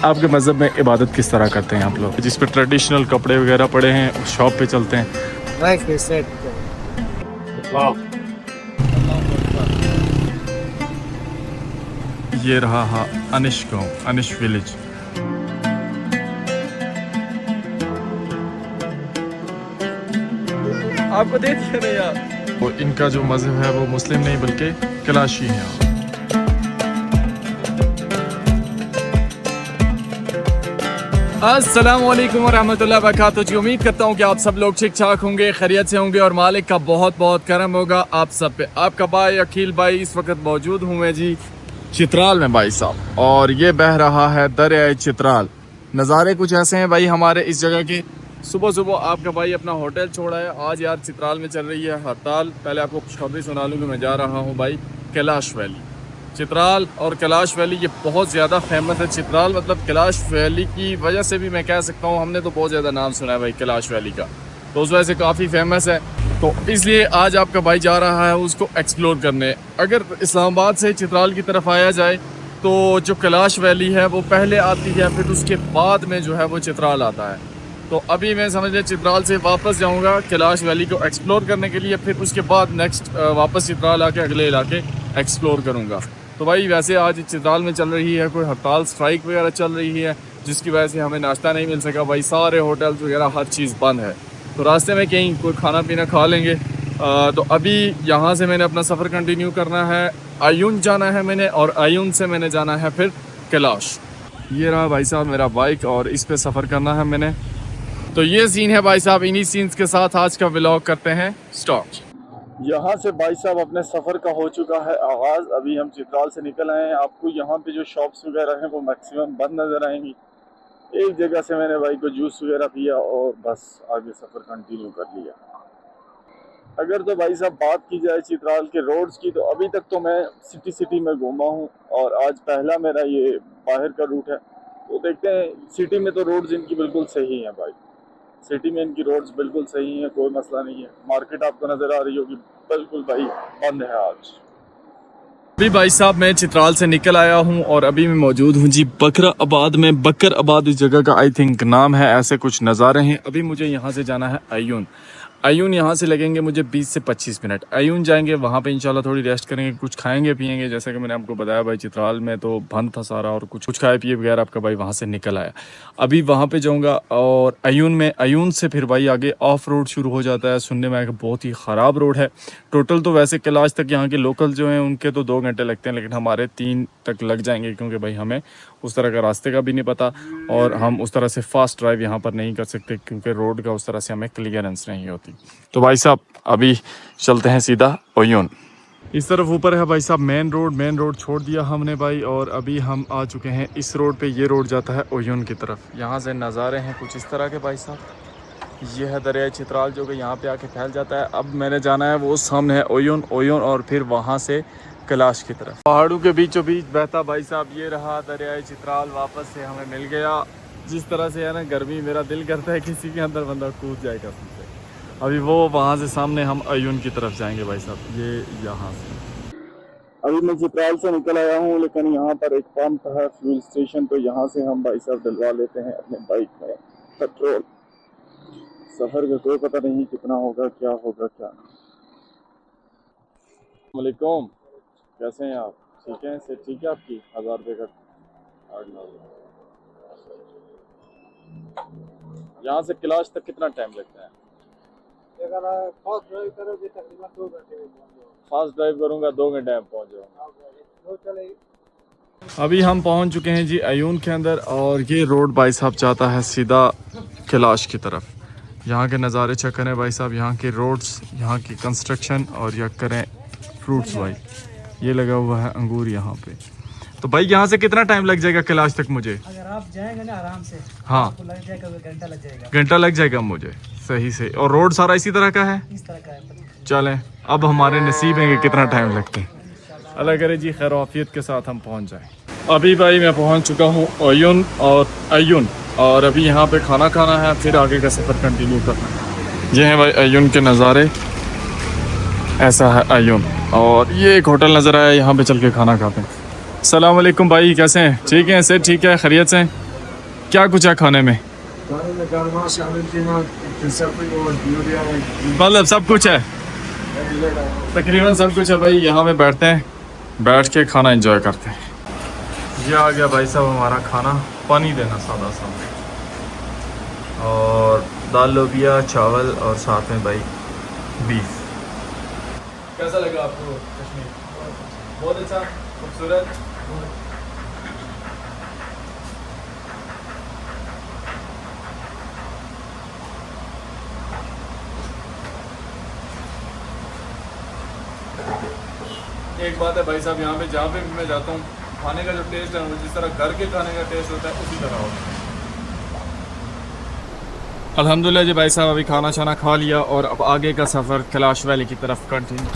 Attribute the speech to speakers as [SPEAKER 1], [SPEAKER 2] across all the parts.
[SPEAKER 1] आपके मज़हब में इबादत किस तरह करते हैं आप लोग? जिस पे ट्रेडिशनल कपड़े वगैरह पड़े हैं, उस शॉप पे चलते हैं। ये रहा अनिश गाँव, अनिश विलेज। आपको दे दिया ना यार। वो इनका जो मज़हब है वो मुस्लिम नहीं बल्कि कलाशी है। अस्सलामु अलैकुम वरहमतुल्लाहि वबरकातुहू जी। उम्मीद करता हूँ कि आप सब लोग ठीक ठाक होंगे, खैरियत से होंगे और मालिक का बहुत बहुत करम होगा आप सब पे। आपका भाई अकील भाई इस वक्त मौजूद हूँ मैं जी चित्राल में भाई साहब, और ये बह रहा है दरिया चित्राल। नज़ारे कुछ ऐसे हैं भाई हमारे इस जगह के। सुबह सुबह आपका भाई अपना होटल छोड़ा है। आज यार चित्राल में चल रही है हड़ताल। पहले आपको खुशखबरी सुना लूँ कि मैं जा रहा हूँ भाई कैलाश वैली। चित्राल और कैलाश वैली ये बहुत ज़्यादा फेमस है। चित्राल मतलब कैलाश वैली की वजह से भी मैं कह सकता हूँ, हमने तो बहुत ज़्यादा नाम सुना है भाई कैलाश वैली का, तो उस वजह से काफ़ी फेमस है। तो इसलिए आज आपका भाई जा रहा है उसको एक्सप्लोर करने। अगर इस्लामाबाद से चित्राल की तरफ आया जाए तो जो कैलाश वैली है वो पहले आती है, फिर उसके बाद में जो है वो चित्राल आता है। तो अभी मैं समझ लें चित्राल से वापस जाऊंगा कैलाश वैली को एक्सप्लोर करने के लिए, फिर उसके बाद नेक्स्ट वापस चित्राल आके अगले इलाके एक्सप्लोर करूंगा। तो भाई वैसे आज चित्राल में चल रही है कोई हड़ताल, स्ट्राइक वगैरह चल रही है, जिसकी वजह से हमें नाश्ता नहीं मिल सका भाई। सारे होटल्स वगैरह हर चीज़ बंद है। तो रास्ते में कहीं कोई खाना पीना खा लेंगे। तो अभी यहाँ से मैंने अपना सफ़र कंटिन्यू करना है। आयुन जाना है मैंने, और आयुन से मैंने जाना है फिर कैलाश। ये रहा भाई साहब मेरा बाइक, और इस पे सफ़र करना है मैंने। तो ये सीन है भाई साहब। इन्हीं सीन्स के साथ आज का व्लॉग करते हैं स्टार्ट। यहाँ से भाई साहब अपने सफ़र का हो चुका है आगाज़। अभी हम चित्राल से निकल आए हैं। आपको यहाँ पे जो शॉप्स वगैरह हैं वो मैक्सिमम बंद नज़र आएंगी। एक जगह से मैंने भाई को जूस वगैरह पिया और बस आगे सफ़र कंटिन्यू कर लिया। अगर तो भाई साहब बात की जाए चित्राल के रोड्स की, तो अभी तक तो मैं सिटी में घूमा हूँ, और आज पहला मेरा ये बाहर का रूट है। तो देखते हैं सिटी में तो रोड्स इनकी बिल्कुल सही हैं भाई। सिटी में इनकी रोड्स बिल्कुल सही हैं, कोई मसला नहीं है। मार्केट आपको नज़र आ रही होगी बिल्कुल भाई बंद है आज। अभी भाई साहब मैं चित्राल से निकल आया हूँ और अभी मैं मौजूद हूँ जी बकराबाद में। बकराबाद इस जगह का आई थिंक नाम है, ऐसे कुछ नज़ारे हैं। अभी मुझे यहाँ से जाना है आयुन। आयुन यहाँ से लगेंगे मुझे 20 से 25 मिनट। आयुन जाएंगे, वहाँ पे इंशाल्लाह थोड़ी रेस्ट करेंगे, कुछ खाएंगे पिएंगे। जैसे कि मैंने आपको बताया भाई चित्राल में तो बंद था सारा, और कुछ खाए पिए बगैर आपका भाई वहाँ से निकल आया। अभी वहाँ पे जाऊँगा और आयुन से फिर भाई आगे ऑफ रोड शुरू हो जाता है। सुनने में आया कि बहुत ही ख़राब रोड है। टोटल तो वैसे कैलाश तक यहाँ के लोकल जो हैं उनके तो 2 घंटे लगते हैं, लेकिन हमारे 3 तक लग जाएंगे, क्योंकि भाई हमें उस तरह का रास्ते का भी नहीं पता, और हम उस तरह से फास्ट ड्राइव यहाँ पर नहीं कर सकते क्योंकि रोड का उस तरह से हमें क्लियरेंस नहीं होती। तो भाई साहब अभी चलते हैं सीधा आयुन। इस तरफ ऊपर है भाई साहब मेन रोड छोड़ दिया हमने भाई, और अभी हम आ चुके हैं इस रोड पे। ये रोड जाता है आयुन की तरफ। यहाँ से नज़ारे हैं कुछ इस तरह के भाई साहब। ये है दरिया चित्राल जो कि यहाँ पे आके फैल जाता है। अब मैंने जाना है वो सामने है आयुन, और फिर वहाँ से कैलाश की तरफ। पहाड़ों के बीचों बीच बहता भाई साहब ये रहा दरिया चित्राल। वापस से हमें मिल गया। जिस तरह से है ना गर्मी, मेरा दिल करता है किसी के अंदर बंदा कूद जाए कसम से। अभी वो वहाँ से सामने हम आयुन की तरफ जाएंगे भाई साहब। ये यहाँ से अभी मैं चित्राल से निकल आया हूँ, लेकिन यहाँ पर एक पंप है फ्यूल स्टेशन, तो यहाँ से हम भाई साहब डलवा लेते हैं अपने बाइक में पेट्रोल। सफ़र का कोई पता नहीं कितना होगा, क्या होगा क्या नहीं। वालेकुम, कैसे हैं आप? ठीक हैं से? ठीक है आपकी 1000 रुपये का यहाँ से कैलाश तक कितना टाइम लगता है? अगर फास्ट ड्राइव करोगे तकरीबन 2 घंटे में पहुँच जाओगे। फास्ट ड्राइव करूँगा 2 घंटे में पहुँच जाऊँगा। अभी हम पहुँच चुके हैं जी आयुन के अंदर, और ये रोड भाई साहब जाता है सीधा कैलाश की तरफ। यहाँ के नज़ारे चेक करें भाई साहब, यहाँ के रोड्स, यहाँ की कंस्ट्रक्शन, और यह करें फ्रूट्स भाई। ये लगा हुआ है अंगूर यहाँ पे। तो भाई यहाँ से कितना टाइम लग जाएगा कैलाश तक मुझे?
[SPEAKER 2] अगर आप जाएंगे ना आराम से,
[SPEAKER 1] हाँ
[SPEAKER 2] लग जाएगा, घंटा लग जाएगा।
[SPEAKER 1] घंटा लग जाएगा मुझे सही से। और रोड सारा इसी तरह का है?
[SPEAKER 2] इस तरह का है।
[SPEAKER 1] चलें अब हमारे नसीब है कि कितना टाइम लगता है। अल्लाह करे जी खैर आफियत के साथ हम पहुँच जाएँ। अभी भाई मैं पहुँच चुका हूँ आयुन, और अभी यहाँ पे खाना खाना है, फिर आगे का सफ़र कंटिन्यू करना है। ये है भाई आयुन के नज़ारे, ऐसा है आयुन। और ये एक होटल नज़र आया, यहाँ पे चल के खाना खाते हैं। अस्सलाम वालेकुम भाई, कैसे हैं? ठीक हैं सर? ठीक है, खैरियत से हैं? क्या कुछ है खाने में? मतलब सब कुछ है, तकरीबन सब कुछ है भाई। यहाँ पे बैठते हैं, बैठ के खाना एंजॉय करते हैं। ये आ गया भाई साहब हमारा खाना। पानी देना सादा सा, और दाल लोबिया चावल और साथ में भाई बीफ। कैसा लगा आपको कश्मीर? बहुत अच्छा, खूबसूरत। एक बात है भाई साहब, यहाँ पे जहाँ पे भी मैं जाता हूँ, खाने का जो टेस्ट है वो जिस तरह घर के खाने का टेस्ट होता है उसी तरह होता है। अल्हम्दुलिल्लाह जी भाई साहब, अभी खाना छाना खा लिया और अब आगे का सफ़र कैलाश वैली की तरफ कंटिन्यू।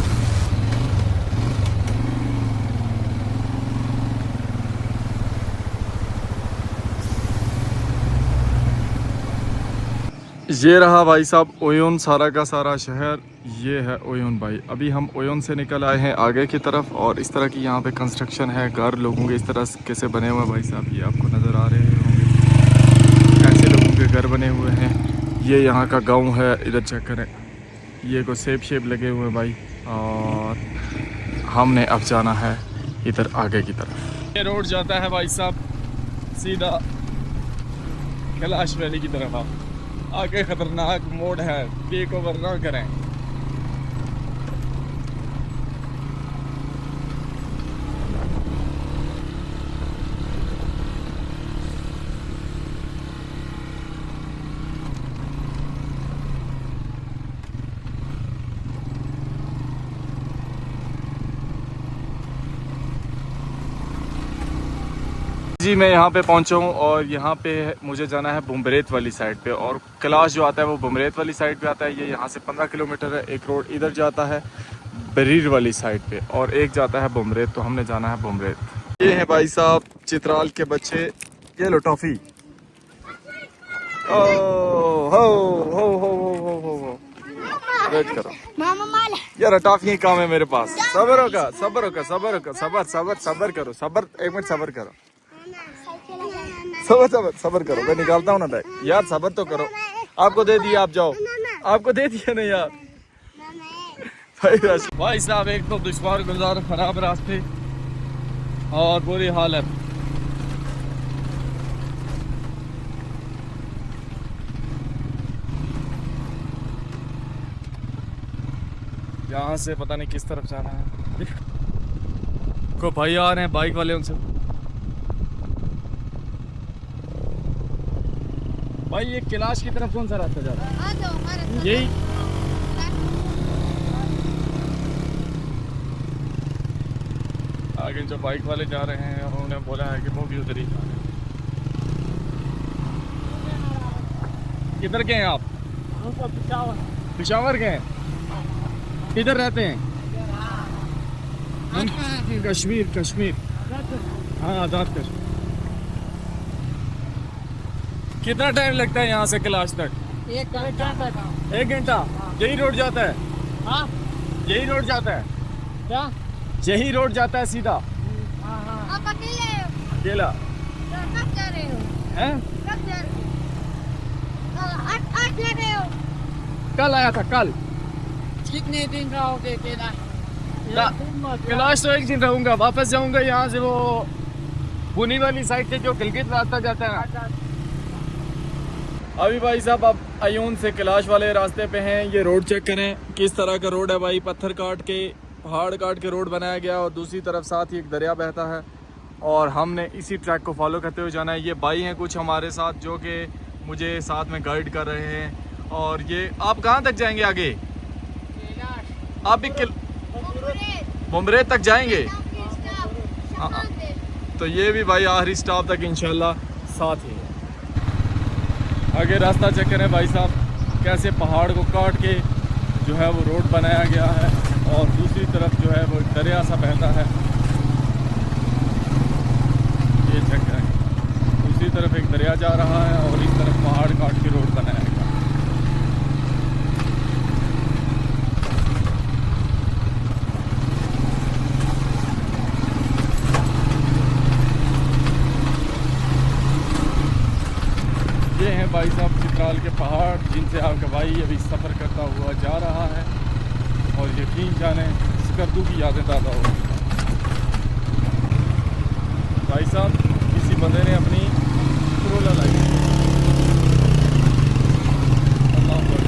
[SPEAKER 1] ये रहा भाई साहब ओयोन, सारा का सारा शहर ये है ओयोन भाई। अभी हम ओयोन से निकल आए हैं आगे की तरफ, और इस तरह की यहाँ पे कंस्ट्रक्शन है, घर लोगों के इस तरह कैसे बने हुए हैं भाई साहब, ये आपको नज़र आ रहे होंगे। ऐसे लोगों के घर बने हुए हैं। ये यहाँ का गांव है, इधर चेक करें, ये को सेब शेप लगे हुए हैं भाई। और हमने अब जाना है इधर आगे की तरफ। ये रोड जाता है भाई साहब सीधा कैलाश वैली की तरफ। आप आगे खतरनाक मोड़ है, टेक ओवर ना करें। जी मैं यहाँ पे पहुँचा हूँ, और यहाँ पे मुझे जाना है बुमरेत वाली साइड पे, और कैलाश जो आता है वो बुमरेत वाली साइड पे आता है। ये यहाँ से 15 किलोमीटर है। एक रोड इधर जाता है बरीर वाली साइड पे, और एक जाता है बुमरेत, तो हमने जाना है बुमरेत। ये है भाई साहब चित्राल के बच्चे, ये लो टॉफ़ी। वेट करो यार, टॉफ़ी काम है मेरे पास। सब्र होगा, सब्र होगा, सब्र होगा, सब्र सब्र सब्र करो, सब्र, एक मिनट सब्र करो, सबर सबर सबर करो, मैं निकालता हूँ ना बैग। यार सबर तो करो, आपको दे दिया, आप जाओ, आपको दे दिया नहीं यार। भाई साहब एक तो दुश्वार गुजार, खराब रास्ते और बुरी हालत। यहाँ से पता नहीं किस तरफ जाना है। को भाई आ रहे हैं बाइक वाले, उनसे भाई ये कैलाश की तरफ कौन सा रास्ता जा रहा है? यही आगे जो बाइक वाले जा रहे हैं उन्होंने बोला है कि वो भी उधर ही जा रहे हैं। किधर के हैं आप? पिशावर के हैं। किधर रहते हैं? कश्मीर, कश्मीर, हाँ आज़ाद कश्मीर। कितना टाइम लगता है यहाँ से कैलाश तक?
[SPEAKER 2] 1 घंटा।
[SPEAKER 1] 1 घंटा? यही रोड जाता है?
[SPEAKER 2] हाँ,
[SPEAKER 1] यही रोड जाता है?
[SPEAKER 2] क्या?
[SPEAKER 1] यही रोड जाता है सीधा?
[SPEAKER 2] आप अकेले हो?
[SPEAKER 1] अकेला?
[SPEAKER 2] कब जा रहे हो?
[SPEAKER 1] हैं?
[SPEAKER 2] कब जा रहे हो? आज जा रहे हो?
[SPEAKER 1] कल आया था, कल।
[SPEAKER 2] कितने दिन रहोगे कैलाश?
[SPEAKER 1] कैलाश तो 1 दिन रहूंगा, वापस जाऊंगा यहाँ से वो पुनी वाली साइड से जो गिलगित रास्ता जाता है। अभी भाई साहब आप अयून से कैलाश वाले रास्ते पे हैं। ये रोड चेक करें किस तरह का रोड है भाई, पत्थर काट के, पहाड़ काट के रोड बनाया गया, और दूसरी तरफ साथ ही एक दरिया बहता है, और हमने इसी ट्रैक को फॉलो करते हुए जाना है। ये भाई हैं कुछ हमारे साथ जो कि मुझे साथ में गाइड कर रहे हैं। और ये आप कहाँ तक जाएंगे आगे? आप भी बुमरेत तक जाएंगे? हाँ, तो ये भी भाई आखिरी स्टॉप तक इंशाल्लाह साथ ही है। आगे रास्ता चेक करें भाई साहब, कैसे पहाड़ को काट के जो है वो रोड बनाया गया है, और दूसरी तरफ जो है वो दरिया सा बहता है। ये चेक करें, दूसरी तरफ एक दरिया जा रहा है और इस तरफ पहाड़ काट के रोड बनाया गया। ये हैं भाई साहब चित्राल के पहाड़ जिनसे आपका भाई अभी सफ़र करता हुआ जा रहा है और यकीन जाने स्कर्दू की यादें ताज़ा हो रही हैं। भाई साहब किसी बंदे ने अपनी करोला लाई है। अल्लाह अकबर।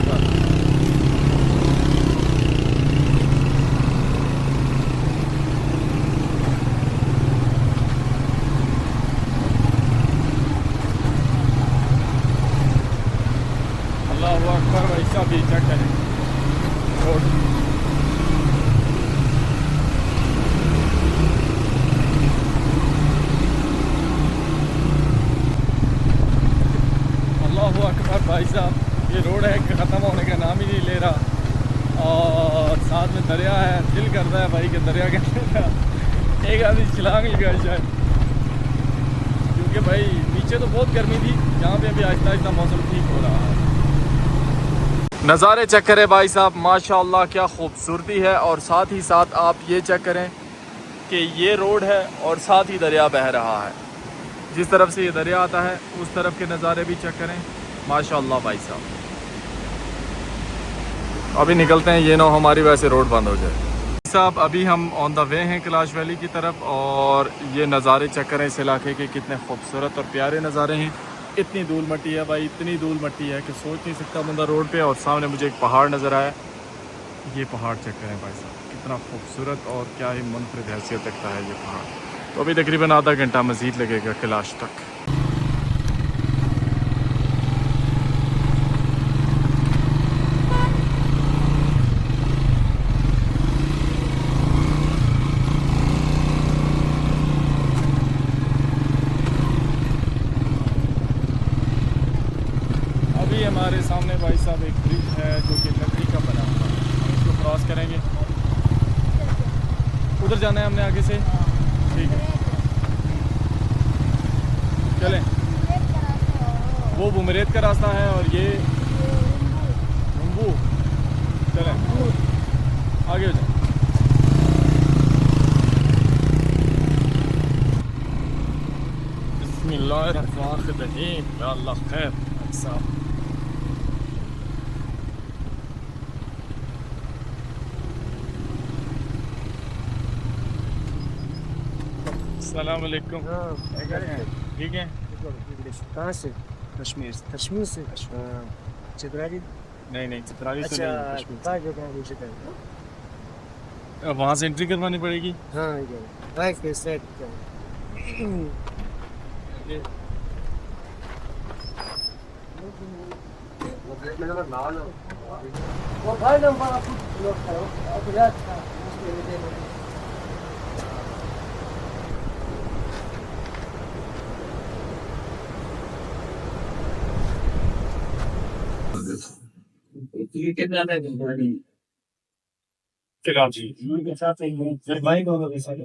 [SPEAKER 1] अल्लाह अकबर। भाई साहब ये चेक करें रोड। अल्लाह अकबर। भाई साहब ये रोड है कि ख़त्म होने का नाम ही नहीं ले रहा और साथ में दरिया है। दिल करता है भाई कि दरिया के अंदर एक आदमी छलांग लगा शायद, क्योंकि भाई नीचे तो बहुत गर्मी थी, यहाँ पे अभी आहिस्ता आहिस्ता मौसम ठीक हो रहा है। नज़ारे चेक करें भाई साहब, माशाल्लाह क्या खूबसूरती है। और साथ ही साथ आप ये चेक करें कि ये रोड है और साथ ही दरिया बह रहा है। जिस तरफ से ये दरिया आता है उस तरफ के नज़ारे भी चेक करें, माशाल्लाह भाई साहब। अभी निकलते हैं, ये ना हमारी वैसे रोड बंद हो जाए। साहब अभी हम ऑन द वे हैं कैलाश वैली की तरफ और ये नज़ारे चेक करें इस इलाके के, कितने खूबसूरत और प्यारे नज़ारे हैं। इतनी धूल मट्टी है भाई, इतनी धूल मट्टी है कि सोच नहीं सकता बंदा रोड पे। और सामने मुझे एक पहाड़ नज़र आया, ये पहाड़ चेक करें भाई साहब, कितना खूबसूरत और क्या ही मुनफरिद हैसियत रखता है ये पहाड़। तो अभी तकरीबन आधा घंटा मज़ीद लगेगा कैलाश तक। अभी हमारे सामने भाई साहब एक ब्रिज है जो कि लकड़ी का बना हुआ है, हम इसको क्रॉस करेंगे। उधर जाना है हमने आगे से, ठीक है चलें। वो बुमरेत का रास्ता है और ये रुम्बू, चलें आगे हो जाए। बिस्मिल्लाहिर्रहमानिर्रहीम, या अल्लाह खैर साहब। अस्सलाम वालेकुम, ठीक है।
[SPEAKER 3] कहाँ से?
[SPEAKER 1] कश्मीर से।
[SPEAKER 3] कश्मीर से? चित्राली?
[SPEAKER 1] नहीं चित्राली से
[SPEAKER 3] अच्छा,
[SPEAKER 1] नहीं, कश्मीर
[SPEAKER 3] जगह
[SPEAKER 1] से। वहाँ से एंट्री करवानी पड़ेगी।
[SPEAKER 3] हाँ, बाइक के सेट वो भाई नंबर आप लोग करो अब याद था उसके लिए ये कितना है
[SPEAKER 1] कराची
[SPEAKER 3] के साथ एक भाई को भी साथ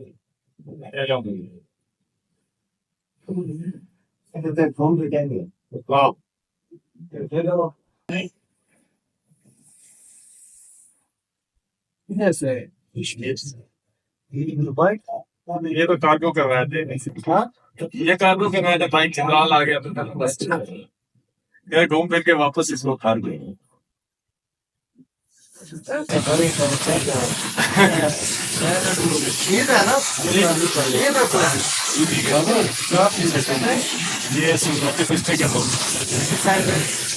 [SPEAKER 3] तो फोन पे कहेंगे
[SPEAKER 1] वाह
[SPEAKER 3] कैसे
[SPEAKER 1] ये तो कार्गो कर रहे थे।
[SPEAKER 3] हाँ
[SPEAKER 1] ये कार्गो कर रहे थे, बाइक चित्राल आ गया तो बस ये घूम फिर के वापस इसको कार्गो।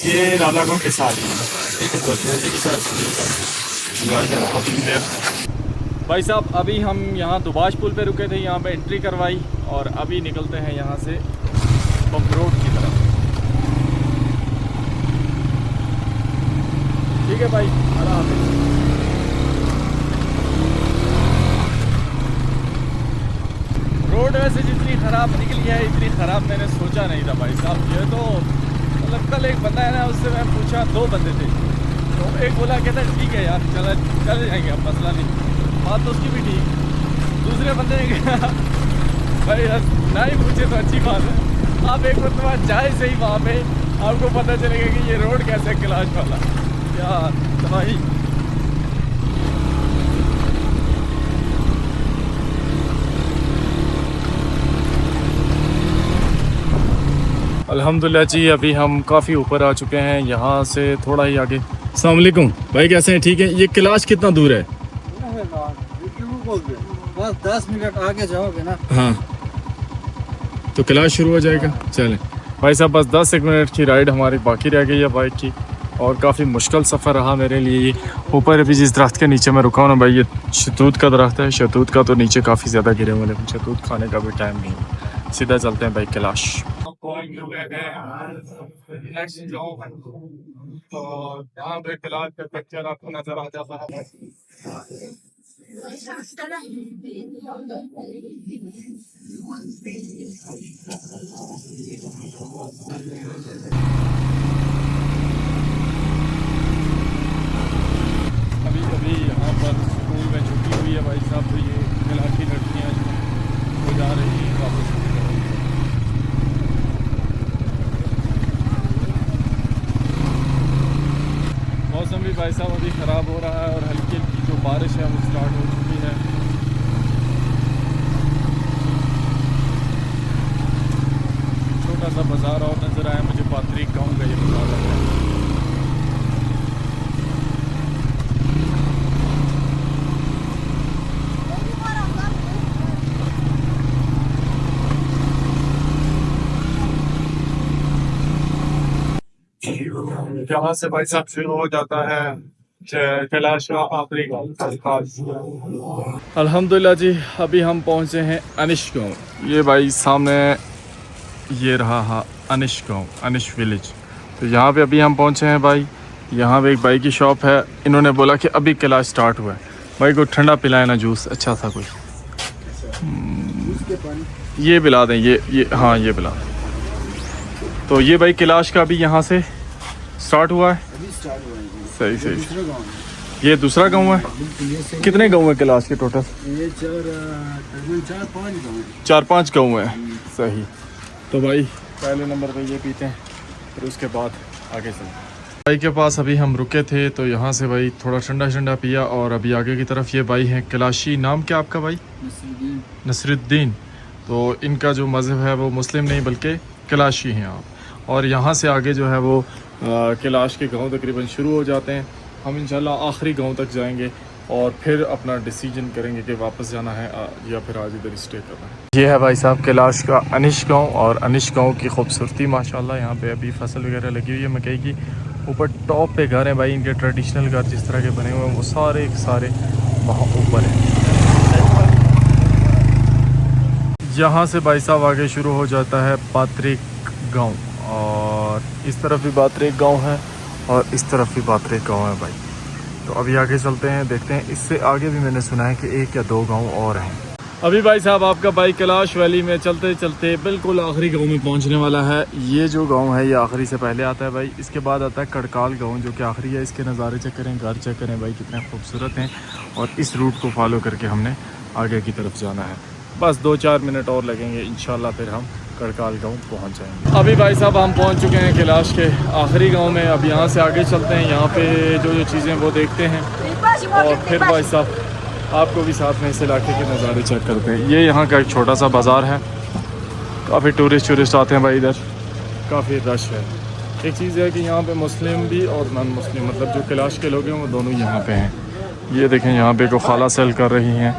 [SPEAKER 1] ये राधागुण के साथ भाई साहब अभी हम यहाँ दुबाश पुल पे रुके थे, यहाँ पे एंट्री करवाई और अभी निकलते हैं यहाँ से बमरोड की तरफ। ठीक है भाई, अल्लाह हाफ़िज़। रोड वैसे जितनी ख़राब निकली है इतनी ख़राब मैंने सोचा नहीं था भाई साहब। ये तो मतलब कल एक बंदा है ना, उससे मैं पूछा, दो बंदे थे, तो एक बोला कहता ठीक है यार चल जाएंगे, अब मसला नहीं, बात तो उसकी भी ठीक। दूसरे बंदे ने कहा भाई यार ना ही पूछे तो अच्छी बात है, आप एक मरतबा जाए सही वहाँ पे, आपको पता चलेगा कि ये रोड कैसे कैलाश वाला यार तबाही। अल्हम्दुलिल्लाह जी, अभी हम काफ़ी ऊपर आ चुके हैं, यहाँ से थोड़ा ही आगे। अस्सलाम वालेकुम भाई, कैसे हैं? ठीक है। ये कैलाश कितना दूर है?
[SPEAKER 3] बस 10 मिनट आगे जाओगे ना।
[SPEAKER 1] हाँ, तो कैलाश शुरू हो जाएगा। चलें भाई साहब, बस 10 मिनट की राइड हमारी बाकी रह गई है बाइक की, और काफ़ी मुश्किल सफ़र रहा मेरे लिए ये। ऊपर अभी जिस दरख्त के नीचे मैं रुका हूँ ना भाई, ये शतूत का दरख्त है। शतूत का तो नीचे काफ़ी ज़्यादा गिरे हुए, लेकिन शतूत खाने का भी टाइम नहीं है। सीधा चलते हैं भाई कैलाश। यहाँ पे कैलाश का पिक्चर आपको नजर आ जाता है। अभी अभी यहाँ पर स्कूल में छुट्टी हुई है भाई साहब, तो ये कैलाश की लड़कियाँ जो हैं वो जा रही हैं वापस। मौसम भी भाई साहब अभी ख़राब हो रहा है, और हल्की हल्की जो बारिश है वो स्टार्ट हो चुकी है। छोटा सा बाज़ार और नज़र आया मुझे, पात्रिक गाँव का ये बाज़ार है। यहाँ से भाई साहब शुरू हो जाता है कैलाश का आखिरी गाँव। अल्हम्दुलिल्लाह जी, अभी हम पहुँचे हैं अनिश गाँव। ये भाई सामने ये रहा है अनिश गाँव, अनिश विलेज। तो यहाँ पे अभी हम पहुँचे हैं भाई। यहाँ पे एक भाई की शॉप है, इन्होंने बोला कि अभी कैलाश स्टार्ट हुआ है। भाई को ठंडा पिलाए ना, जूस अच्छा सा कोई। ये पिला दें, ये हाँ ये पिला दें। तो ये भाई कैलाश का अभी यहाँ से स्टार्ट हुआ है। सही सही। ये दूसरा गांव है। कितने गांव है कैलाश के टोटल?
[SPEAKER 3] ये
[SPEAKER 1] 4-5 गांव है। सही। तो भाई पहले नंबर पे ये पीते हैं, फिर उसके बाद आगे चलते हैं। भाई के पास अभी हम रुके थे, तो यहाँ से भाई थोड़ा ठंडा ठंडा पिया, और अभी आगे की तरफ ये भाई हैं कैलाशी। नाम क्या आपका भाई? नसरुद्दीन। तो इनका जो मज़हब है वो मुस्लिम नहीं बल्कि कैलाशी हैं आप। और यहाँ से आगे जो है वो कैलाश के गांव तकरीबन शुरू हो जाते हैं। हम इंशाल्लाह आखिरी गांव तक जाएंगे और फिर अपना डिसीजन करेंगे कि वापस जाना है या फिर आज इधर स्टे करना है। ये है भाई साहब कैलाश का अनिश गांव, और अनिश गांव की खूबसूरती माशाल्लाह। यहाँ पे अभी फसल वगैरह लगी हुई है मकई की। ऊपर टॉप पे घर हैं भाई, इनके ट्रेडिशनल घर जिस तरह के बने हुए हैं वो सारे सारे वहाँ ऊपर हैं। यहाँ से भाई साहब आगे शुरू हो जाता है पात्रिक गाँव, और इस तरफ भी पात्रिक गांव है और इस तरफ भी पात्रिक गांव है भाई। तो अभी आगे चलते हैं, देखते हैं। इससे आगे भी मैंने सुना है कि 1 या 2 गांव और हैं। अभी भाई साहब आपका भाई कैलाश वैली में चलते चलते बिल्कुल आखिरी गांव में पहुंचने वाला है। ये जो गांव है ये आखिरी से पहले आता है भाई। इसके बाद आता है कड़काल गाँव जो कि आखिरी है। इसके नज़ारे चेक करें, घर चेक करें भाई कितने खूबसूरत हैं। और इस रूट को फॉलो करके हमने आगे की तरफ जाना है। बस 2-4 मिनट और लगेंगे, इंशाल्लाह फिर हम कड़काल गांव पहुंच जाएंगे। अभी भाई साहब हम पहुंच चुके हैं कैलाश के आखिरी गांव में। अब यहाँ से आगे चलते हैं, यहाँ पे जो चीज़ें वो देखते हैं, और फिर भाई साहब आपको भी साथ में इस इलाके के नज़ारे चेक करते हैं। ये यहाँ का एक छोटा सा बाज़ार है, काफ़ी टूरिस्ट आते हैं भाई इधर, काफ़ी रश है। एक चीज़ है कि यहाँ पे मुस्लिम भी और नॉन मुस्लिम, मतलब जो कैलाश के लोग हैं वो दोनों यहाँ पे हैं। ये देखें यहाँ पे को खाला सेल कर रही हैं,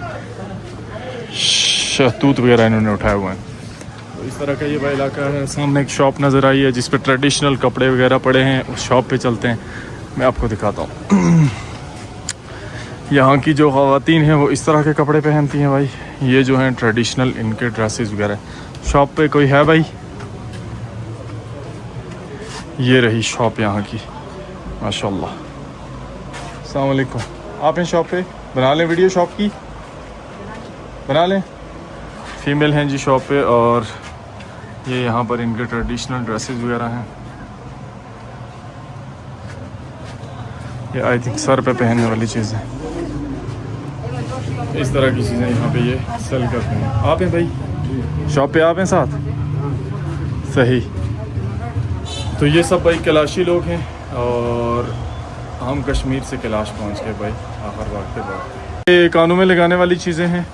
[SPEAKER 1] शहतूत वगैरह इन्होंने उठाए हुए हैं। तो इस तरह का ये भाई इलाका है। सामने एक शॉप नज़र आई है जिस पे ट्रेडिशनल कपड़े वगैरह पड़े हैं। उस शॉप पे चलते हैं, मैं आपको दिखाता हूँ। यहाँ की जो ख़वातीन हैं वो इस तरह के कपड़े पहनती हैं भाई। ये जो हैं ट्रेडिशनल इनके ड्रेसेस वगैरह। शॉप पे कोई है भाई? ये रही शॉप यहाँ की, माशाल्लाह। अस्सलाम वालेकुम। आप हैं शॉप पे? बना लें वीडियो शॉप की, बना लें। फीमेल हैं जी शॉप पे, और ये यहाँ पर इनके ट्रेडिशनल ड्रेसेस वगैरह हैं। ये आई थिंक सर पे पहनने वाली चीज़ है। इस तरह की चीज़ें यहाँ पे ये सेल करते हैं। आप हैं भाई शॉप पे? आप हैं साथ? सही। तो ये सब भाई कैलाशी लोग हैं, और हम कश्मीर से कैलाश पहुँच गए भाई आखिर वक्त। ये कानों में लगाने वाली चीज़ें हैं।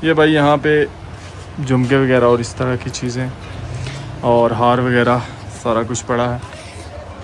[SPEAKER 1] ये भाई यहाँ पे झुमके वगैरह और इस तरह की चीज़ें। और हार वगैरह सारा कुछ पड़ा है।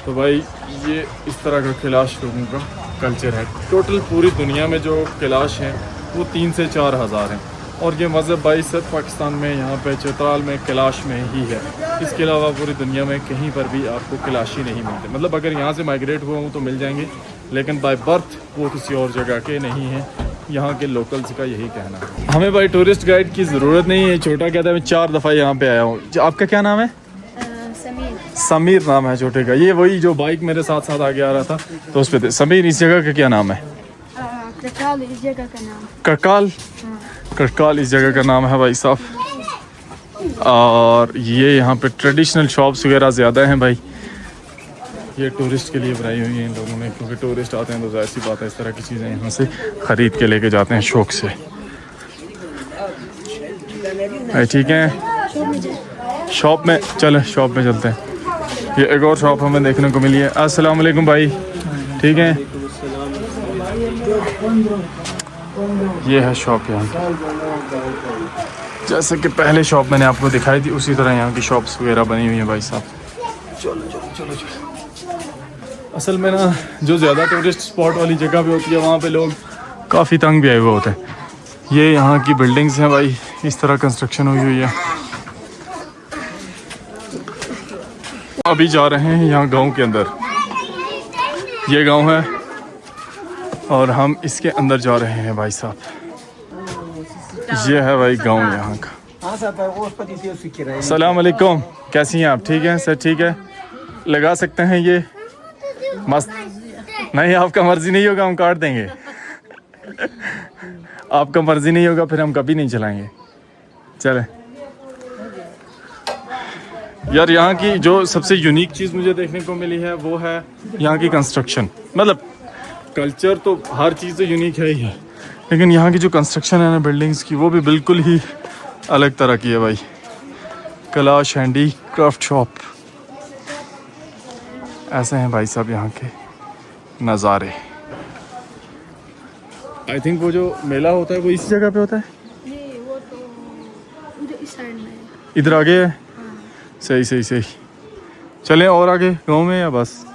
[SPEAKER 1] तो भाई ये इस तरह का कैलाश लोगों का कल्चर है। टोटल पूरी दुनिया में जो कैलाश हैं वो 3 से 4 हज़ार हैं और ये मज़हब भाई सिर्फ पाकिस्तान में यहाँ पे चित्राल में कैलाश में ही है। इसके अलावा पूरी दुनिया में कहीं पर भी आपको कैलाशी नहीं मिलते। मतलब अगर यहाँ से माइग्रेट हुए हों तो मिल जाएंगे, लेकिन बाय बर्थ वो किसी और जगह के नहीं हैं। यहाँ के लोकल्स का यही कहना है। हमें भाई टूरिस्ट गाइड की ज़रूरत नहीं है। छोटा कहता है मैं 4 दफ़ा यहाँ पे आया हूँ। आपका क्या नाम है? समीर नाम है छोटे का। ये वही जो बाइक मेरे साथ साथ आगे आ रहा था तो उस पर थे। समीर, इस जगह का क्या नाम है?
[SPEAKER 2] करकाल इस जगह का नाम।
[SPEAKER 1] करकाल? करकाल इस जगह का नाम है भाई साहब। और ये यहाँ पे ट्रेडिशनल शॉप्स वगैरह ज़्यादा हैं भाई। ये टूरिस्ट के लिए बनाई हुई है इन लोगों ने, क्योंकि टूरिस्ट आते हैं तो जाहिर सी बात है इस तरह की चीज़ें यहाँ से ख़रीद के लेके जाते हैं शौक़ से। ठीक है, शॉप में चले, शॉप में चलते हैं। ये एक और शॉप हमें देखने को मिली है। अस्सलाम वालेकुम भाई, ठीक है। ये है शॉप यहाँ की। जैसे कि पहले शॉप मैंने आपको दिखाई थी उसी तरह यहाँ की शॉप्स वगैरह बनी हुई हैं भाई साहब। चलो चलो चलो चलो। असल में ना जो ज़्यादा टूरिस्ट स्पॉट वाली जगह पे होती है वहाँ पे लोग काफ़ी तंग भी आए हुए होते हैं। ये यहाँ की बिल्डिंग्स हैं भाई, इस तरह कंस्ट्रक्शन हुई हुई है। अभी जा रहे हैं यहाँ गांव के अंदर। ये गांव है और हम इसके अंदर जा रहे हैं भाई साहब। ये है भाई गांव यहाँ का। अस्सलाम वालेकुम, कैसी हैं आप? ठीक हैं सर? ठीक है, लगा सकते हैं ये मस्त। नहीं, आपका मर्जी नहीं होगा हम काट देंगे। आपका मर्जी नहीं होगा फिर हम कभी नहीं चलाएंगे। चलें यार, यहाँ की जो सबसे यूनिक चीज़ मुझे देखने को मिली है वो है यहाँ की कंस्ट्रक्शन। मतलब कल्चर तो हर चीज़ तो यूनिक है ही है, लेकिन यहाँ की जो कंस्ट्रक्शन है ना बिल्डिंग्स की, वो भी बिल्कुल ही अलग तरह की है भाई। कैलाश हैंडी क्राफ्ट शॉप, ऐसे हैं भाई साहब यहाँ के नज़ारे। आई थिंक वो जो मेला होता है वो इस जगह पे होता है।
[SPEAKER 2] नहीं, वो तो उधर इस साइड में है।
[SPEAKER 1] इधर आगे है? सही सही सही। चलें और आगे गांव में या बस?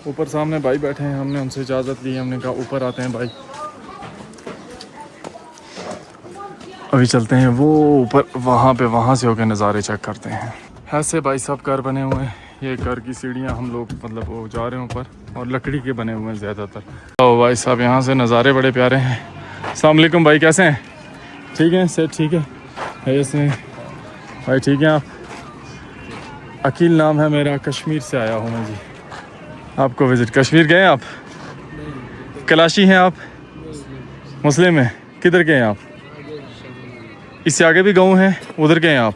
[SPEAKER 1] ऊपर सामने भाई बैठे हैं, हमने उनसे इजाज़त ली, हमने कहा ऊपर आते हैं भाई। अभी चलते हैं वो ऊपर, वहाँ से होकर नज़ारे चेक करते हैं। ऐसे भाई साहब घर बने हुए हैं। ये घर की सीढ़ियाँ हम लोग मतलब वो जा रहे हैं ऊपर, और लकड़ी के बने हुए हैं ज़्यादातर। तो भाई साहब यहाँ से नज़ारे बड़े प्यारे हैं। अस्सलाम वालेकुम भाई, कैसे हैं? ठीक हैं सर? ठीक है ऐसे भाई, ठीक है। आप? अकील नाम है मेरा, कश्मीर से आया हूँ मैं जी। आपको विज़िट, कश्मीर गए आप? कैलाशी हैं आप? मुस्लिम हैं? किधर गए आप? इससे आगे भी गाँव हैं, उधर गए आप?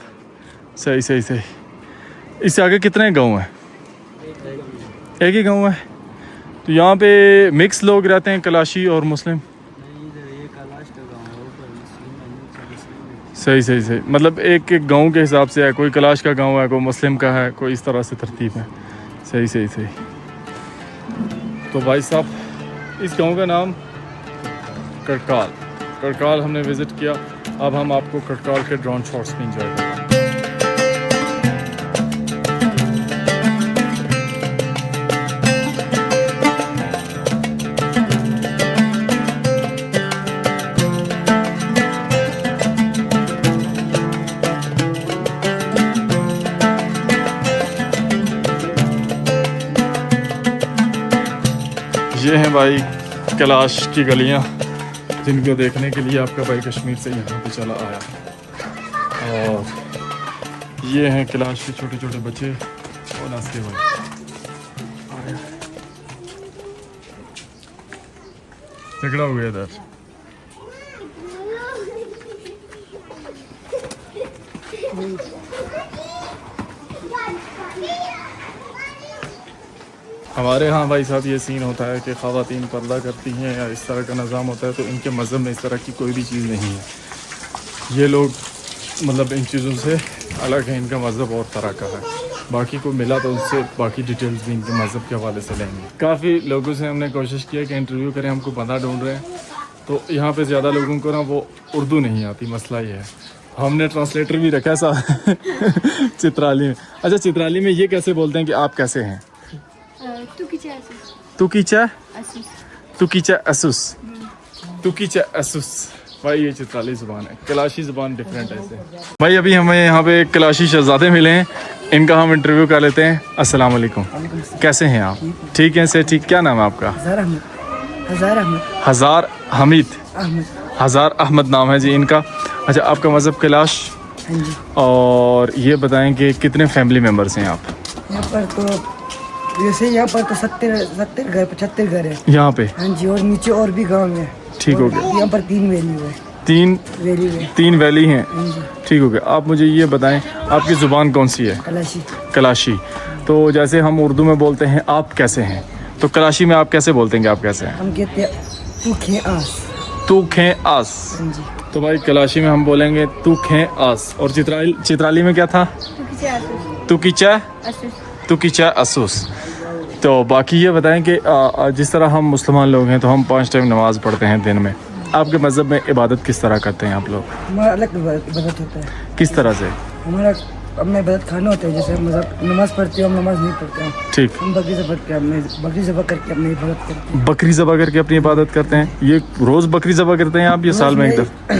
[SPEAKER 1] सही सही सही। इससे आगे कितने गाँव हैं? एक ही गाँव है। तो यहाँ पे मिक्स लोग रहते हैं, कैलाशी और मुस्लिम? सही सही सही। मतलब एक एक गांव के हिसाब से है, कोई कैलाश का गांव है, कोई मुस्लिम का है, कोई इस तरह से तरतीब है। सही सही सही। तो भाई साहब इस गांव का नाम करकाल। करकाल हमने विज़िट किया। अब हम आपको करकाल के ड्रोन शॉट्स भी इंजॉय करेंगे। ये हैं भाई कैलाश की गलियां, जिनको देखने के लिए आपका भाई कश्मीर से यहाँ पे चला आया। और ये हैं कैलाश के छोटे छोटे बच्चे और नाश्ते भाई। झगड़ा हो गया इधर। हमारे यहाँ भाई साहब ये सीन होता है कि ख़वातीन पर्दा करती हैं या इस तरह का निज़ाम होता है, तो इनके मज़हब में इस तरह की कोई भी चीज़ नहीं है। ये लोग मतलब इन चीज़ों से अलग है, इनका मज़हब और तरह का है। बाकी को मिला तो उनसे बाकी डिटेल्स भी इनके मज़हब के हवाले से लेंगे। काफ़ी लोगों से हमने कोशिश किया कि इंटरव्यू करें, हमको बंदा ढूंढ रहे हैं, तो यहाँ पे ज़्यादा लोगों को ना वो उर्दू नहीं आती, मसला ये है। हमने ट्रांसलेटर भी रखा है साथ चित्राली में। अच्छा, चित्राली में ये कैसे बोलते हैं कि आप कैसे हैं?
[SPEAKER 2] तू कीचा असूस।
[SPEAKER 1] तू कीचा
[SPEAKER 2] असूस।
[SPEAKER 1] तू कीचा असूस। तू कीचा असूस। भाई ये चित्राली ज़ुबान है, कलाशी ज़ुबान डिफरेंट है इससे। भाई अभी हमें यहाँ पे कलाशी शहजादे मिले हैं, इनका हम इंटरव्यू कर लेते हैं। अस्सलाम वालेकुम, कैसे हैं आप? ठीक हैं से ठीक। क्या नाम है आपका? हज़ार हमीद। हज़ार अहमद नाम है जी इनका। अच्छा, आपका मज़हब कैलाश। और ये बताएं कि कितने फैमिली मेम्बर्स हैं आप?
[SPEAKER 3] यहाँ पर तो वैसे यहाँ पर तो 70 घर 75 घर है
[SPEAKER 1] यहाँ पे।
[SPEAKER 3] हाँ जी, और नीचे और भी गांव है।
[SPEAKER 1] ठीक हो गया।
[SPEAKER 3] यहाँ पर 3 वैली है।
[SPEAKER 1] 3 वैली हैं।
[SPEAKER 3] हाँ जी।
[SPEAKER 1] ठीक हो गया। आप मुझे ये बताएं, आपकी ज़ुबान कौन सी है?
[SPEAKER 3] कलाशी।
[SPEAKER 1] कलाशी। तो जैसे हम उर्दू में बोलते हैं आप कैसे हैं, तो कलाशी में आप कैसे बोलते हैं कि आप कैसे हैं?
[SPEAKER 3] हम कहते हैं तू खे आस।
[SPEAKER 1] तू खें आस।
[SPEAKER 3] हाँ जी।
[SPEAKER 1] तो भाई कलाशी में हम बोलेंगे तू खें आस। और चित्राली में क्या था?
[SPEAKER 2] तू कीचा असूस।
[SPEAKER 1] तू कीचा
[SPEAKER 2] असूस।
[SPEAKER 1] तू कीचा असूस। तो बाकी ये बताएं कि जिस तरह हम मुसलमान लोग हैं तो हम 5 टाइम नमाज़ पढ़ते हैं दिन में। आपके मज़हब में इबादत किस तरह करते हैं आप लोग?
[SPEAKER 3] हमारा अलग इबादत होता है।
[SPEAKER 1] किस तरह से?
[SPEAKER 3] हमारा अपना इबादत खाना होता है। जैसे हम नमाज़ पढ़ते हैं, हम नमाज़ नहीं पढ़ते हैं।
[SPEAKER 1] ठीक।
[SPEAKER 3] हम बकरी ज़बह करके अपनी इबादत करते हैं।
[SPEAKER 1] बकरी ज़बह करके अपनी इबादत करते हैं। ये रोज़ बकरी ज़बह करते हैं आप, ये साल में एक दफ़ा?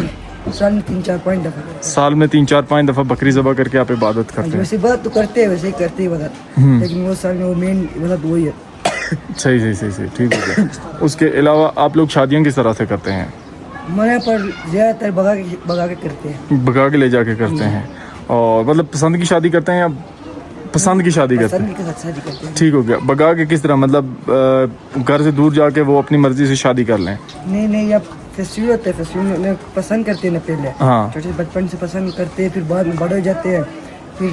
[SPEAKER 3] साल में 3-4-5 दफ़ा।
[SPEAKER 1] साल में 3-4-5 दफ़ा बकरी ज़बह करके आप इबादत करते हैं।
[SPEAKER 3] वैसे बात तो करते हैं, वैसे ही करते हैं इबादत, लेकिन वो साल में वो मेन इबादत वही है।
[SPEAKER 1] सही ठीक हो गया। उसके अलावा आप लोग शादियाँ किस तरह से करते हैं?
[SPEAKER 3] हमारे यहाँ पर ज़्यादातर भगा के करते हैं।
[SPEAKER 1] भगा के ले जाके करते हैं। और मतलब पसंद की शादी करते हैं या पसंद की शादी करते हैं?
[SPEAKER 3] पसंद के साथ शादी करते हैं।
[SPEAKER 1] ठीक हो गया। भगा के किस तरह, मतलब घर से दूर जाके वो अपनी मर्जी से शादी कर लें?
[SPEAKER 3] नहीं, अब फेस्टिवल होता है, फेस्टिवल में पसंद करते हैं ना पहले।
[SPEAKER 1] हाँ।
[SPEAKER 3] छोटे बचपन से पसंद करते हैं, फिर बाद में बड़े हो जाते हैं। फिर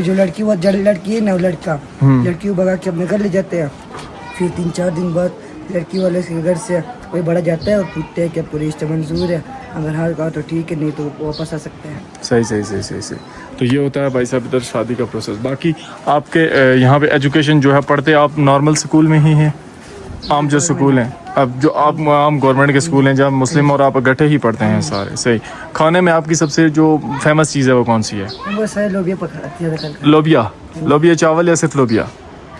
[SPEAKER 3] जो लड़की है ना, वो लड़का लड़की को भगा के अपने घर ले जाते हैं। फिर 3-4 दिन बाद लड़की वाले के घर से कोई बड़ा जाता है और पूछते हैं कि आपको रिश्ता मंजूर है। अगर हाँ कहा तो ठीक है, नहीं तो वापस आ सकते हैं।
[SPEAKER 1] सही। तो ये होता है भाई साहब इधर शादी का प्रोसेस। बाकी आपके यहाँ पे एजुकेशन जो है, पढ़ते आप नॉर्मल स्कूल में ही हैं? आम जो स्कूल हैं, अब जो आप आम गवर्नमेंट के स्कूल हैं जहाँ मुस्लिम और आप इकट्ठे ही पढ़ते हैं सारे? सही। खाने में आपकी सबसे जो फेमस चीज़ है वो कौन सी है?
[SPEAKER 3] वो सारे लोबिया पकाते हैं।
[SPEAKER 1] लोबिया चावल या सिर्फ लोबिया?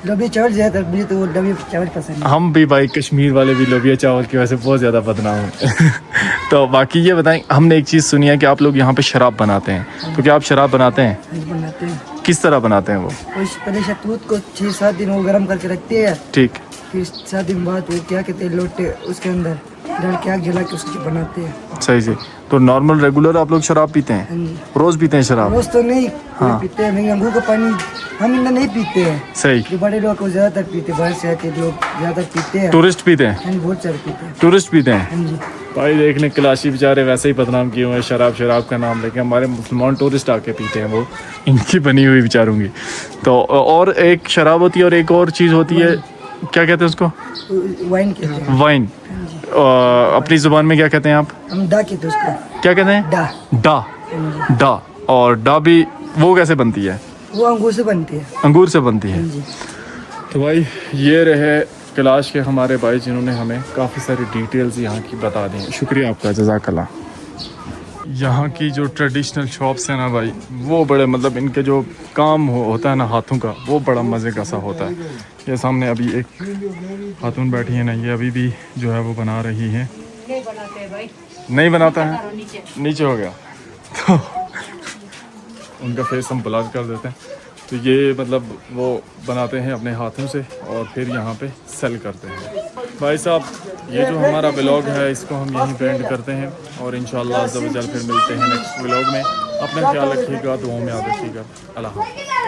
[SPEAKER 3] लोबिया चावल ज़्यादा, मुझे तो वो लोबिया चावल पसंद है।
[SPEAKER 1] हम भी भाई कश्मीर वाले भी लोबिया चावल की वजह से बहुत ज़्यादा बदनाम हैं। तो बाकी ये बताएं, हमने एक चीज़ सुनी है कि आप लोग यहाँ पे शराब बनाते हैं, तो क्या आप शराब बनाते हैं?
[SPEAKER 3] बनाते हैं।
[SPEAKER 1] किस तरह बनाते हैं वो?
[SPEAKER 3] पहले शहतूत को 6-7 दिन वो गर्म करके रखते हैं।
[SPEAKER 1] ठीक।
[SPEAKER 3] फिर 7 दिन बाद वो क्या कहते हैं, लोटे उसके अंदर डाल के आग जला के उसकी बनाते हैं।
[SPEAKER 1] सही। तो नॉर्मल रेगुलर आप लोग शराब पीते हैं?
[SPEAKER 3] हाँ जी।
[SPEAKER 1] रोज़ पीते हैं शराब?
[SPEAKER 3] रोज तो नहीं
[SPEAKER 1] हाँ।
[SPEAKER 3] पीते हैं, नहीं। अंगूर का पानी हम इतना नहीं पीते हैं।
[SPEAKER 1] सही।
[SPEAKER 3] जो बड़े लोग को ज़्यादातर पीते हैं, बाहर से आके लोग ज़्यादातर पीते हैं।
[SPEAKER 1] टूरिस्ट पीते हैं?
[SPEAKER 3] हम बहुत सारे पीते हैं।
[SPEAKER 1] टूरिस्ट पीते हैं?
[SPEAKER 3] हाँ जी।
[SPEAKER 1] भाई देख लें, कलाशी बेचारे वैसे ही बदनाम किए हुए हैं शराब का नाम लेके। हमारे मुसलमान टूरिस्ट आके पीते हैं, वो इनकी बनी हुई बेचारों की। तो और एक शराब होती है और एक और चीज़ होती है, क्या कहते हैं उसको?
[SPEAKER 3] वाइन कहते हैं।
[SPEAKER 1] वाइन। अपनी ज़ुबान में क्या कहते हैं आप?
[SPEAKER 3] हम डा कहते हैं उसको।
[SPEAKER 1] क्या कहते हैं? डा। और डा भी वो कैसे बनती है?
[SPEAKER 3] वो अंगूर से बनती है।
[SPEAKER 1] अंगूर से बनती है।
[SPEAKER 3] हाँ जी।
[SPEAKER 1] तो भाई ये रहे कैलाश के हमारे भाई, जिन्होंने हमें काफ़ी सारी डिटेल्स यहाँ की बता दी। शुक्रिया आपका, जज़ाकल्लाह। यहाँ की जो ट्रेडिशनल शॉप्स हैं ना भाई, वो बड़े मतलब इनके जो काम होता है ना हाथों का, वो बड़ा मज़े का सा होता है। ये सामने अभी एक खातून बैठी है ना, ये अभी भी जो है वो बना रही है।
[SPEAKER 2] नहीं बनाते हैं भाई।
[SPEAKER 1] नहीं बनाता है? नीचे हो गया तो उनका फेस हम ब्लर कर देते हैं। तो ये मतलब वो बनाते हैं अपने हाथों से और फिर यहाँ पे सेल करते हैं। भाई साहब, ये जो हमारा व्लॉग है इसको हम यहीं पे एंड करते हैं और इंशाअल्लाह अज़्ज़ा व जल फिर मिलते हैं नेक्स्ट व्लॉग में। अपना ख्याल रखिएगा, दुआओं में याद रखिएगा। अल्लाह हाफ़िज़।